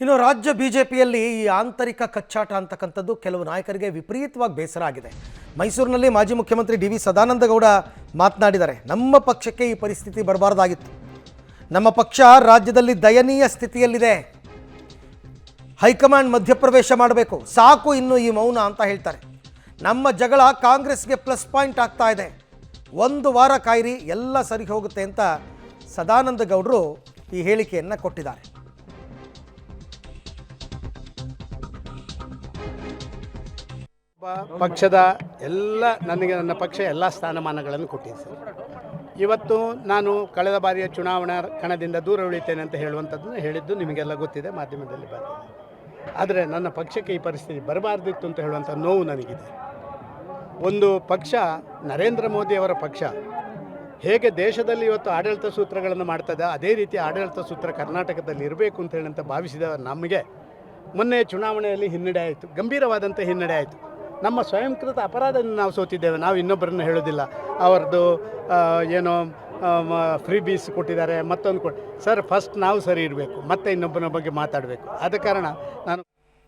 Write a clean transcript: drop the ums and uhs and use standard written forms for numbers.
ಇನ್ನು ರಾಜ್ಯ ಬಿಜೆಪಿಯಲ್ಲಿ ಈ ಆಂತರಿಕ ಕಚ್ಚಾಟ ಅಂತಕ್ಕಂಥದ್ದು ಕೆಲವು ನಾಯಕರಿಗೆ ವಿಪರೀತವಾಗಿ ಬೇಸರ ಆಗಿದೆ. ಮೈಸೂರಿನಲ್ಲಿ ಮಾಜಿ ಮುಖ್ಯಮಂತ್ರಿ ಡಿ ವಿ ಸದಾನಂದಗೌಡ ಮಾತನಾಡಿದ್ದಾರೆ. ನಮ್ಮ ಪಕ್ಷಕ್ಕೆ ಈ ಪರಿಸ್ಥಿತಿ ಬರಬಾರ್ದಾಗಿತ್ತು. ನಮ್ಮ ಪಕ್ಷ ರಾಜ್ಯದಲ್ಲಿ ದಯನೀಯ ಸ್ಥಿತಿಯಲ್ಲಿದೆ. ಹೈಕಮಾಂಡ್ ಮಧ್ಯಪ್ರವೇಶ ಮಾಡಬೇಕು, ಸಾಕು ಇನ್ನು ಈ ಮೌನ ಅಂತ ಹೇಳ್ತಾರೆ. ನಮ್ಮ ಜಗಳ ಕಾಂಗ್ರೆಸ್ಗೆ ಪ್ಲಸ್ ಪಾಯಿಂಟ್ ಆಗ್ತಾ ಇದೆ. ಒಂದು ವಾರ ಕಾಯಿರಿ, ಎಲ್ಲ ಸರಿ ಹೋಗುತ್ತೆ ಅಂತ ಸದಾನಂದಗೌಡರು ಈ ಹೇಳಿಕೆಯನ್ನು ಕೊಟ್ಟಿದ್ದಾರೆ. ಪಕ್ಷದ ನನ್ನ ಪಕ್ಷ ಎಲ್ಲ ಸ್ಥಾನಮಾನಗಳನ್ನು ಕೊಟ್ಟಿದೆ ಸರ್. ಇವತ್ತು ನಾನು ಕಳೆದ ಬಾರಿಯ ಚುನಾವಣಾ ಕಣದಿಂದ ದೂರ ಉಳಿತೇನೆ ಅಂತ ಹೇಳುವಂಥದ್ದನ್ನು ಹೇಳಿದ್ದು ನಿಮಗೆಲ್ಲ ಗೊತ್ತಿದೆ, ಮಾಧ್ಯಮದಲ್ಲಿ ಬಂದಿದೆ. ಆದರೆ ನನ್ನ ಪಕ್ಷಕ್ಕೆ ಈ ಪರಿಸ್ಥಿತಿ ಬರಬಾರ್ದಿತ್ತು ಅಂತ ಹೇಳುವಂಥ ನೋವು ನನಗಿದೆ. ಒಂದು ಪಕ್ಷ, ನರೇಂದ್ರ ಮೋದಿಯವರ ಪಕ್ಷ ಹೇಗೆ ದೇಶದಲ್ಲಿ ಇವತ್ತು ಆಡಳಿತ ಸೂತ್ರಗಳನ್ನು ಮಾಡ್ತದೆ, ಅದೇ ರೀತಿ ಆಡಳಿತ ಸೂತ್ರ ಕರ್ನಾಟಕದಲ್ಲಿ ಇರಬೇಕು ಅಂತ ಹೇಳಂತ ಭಾವಿಸಿದ ನಮಗೆ ಮೊನ್ನೆ ಚುನಾವಣೆಯಲ್ಲಿ ಹಿನ್ನಡೆ ಆಯಿತು, ಗಂಭೀರವಾದಂಥ ಹಿನ್ನಡೆ ಆಯಿತು. ನಮ್ಮ ಸ್ವಯಂಕೃತ ಅಪರಾಧದಿಂದ ನಾವು ಸೋತಿದ್ದೇವೆ. ನಾವು ಇನ್ನೊಬ್ಬರನ್ನು ಹೇಳೋದಿಲ್ಲ, ಅವ್ರದ್ದು ಏನೋ ಫ್ರೀ ಬೀಸ್ ಕೊಟ್ಟಿದ್ದಾರೆ, ಮತ್ತೊಂದು ಸರ್, ಫಸ್ಟ್ ನಾವು ಸರಿ ಇರಬೇಕು, ಮತ್ತೆ ಇನ್ನೊಬ್ಬನ ಬಗ್ಗೆ ಮಾತಾಡಬೇಕು. ಆದ ಕಾರಣ ನಾನು